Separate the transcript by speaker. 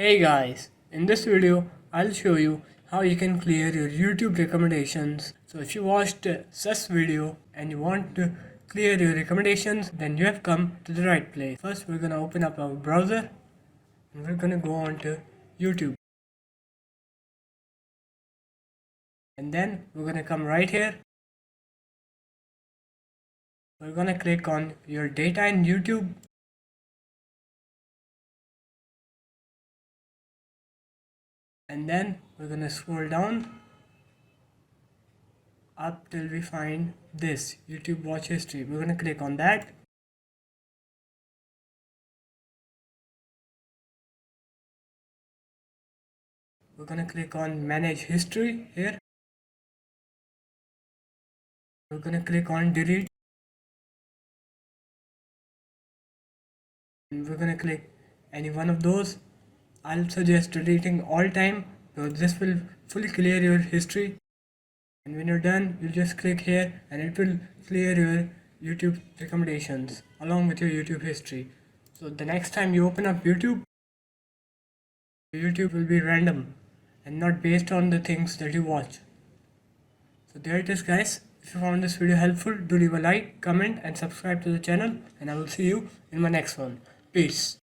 Speaker 1: Hey guys, in this video I'll show you how you can clear your YouTube recommendations. So if you watched this video and you want to clear your recommendations, then you have come to the right place. First we're gonna open up our browser and we're gonna go on to YouTube. And then we're gonna come right here. We're gonna click on your data in YouTube. And then we're gonna scroll down up till we find this YouTube watch history. We're gonna click on that. We're gonna click on manage history here. We're gonna click on delete. And we're gonna click any one of those. I'll suggest deleting all time because this will fully clear your history. And when you're done, you'll just click here and it will clear your YouTube recommendations along with your YouTube history. So the next time you open up YouTube, YouTube will be random and not based on the things that you watch. So there it is guys. If you found this video helpful, do leave a like, comment and subscribe to the channel, and I will see you in my next one. Peace.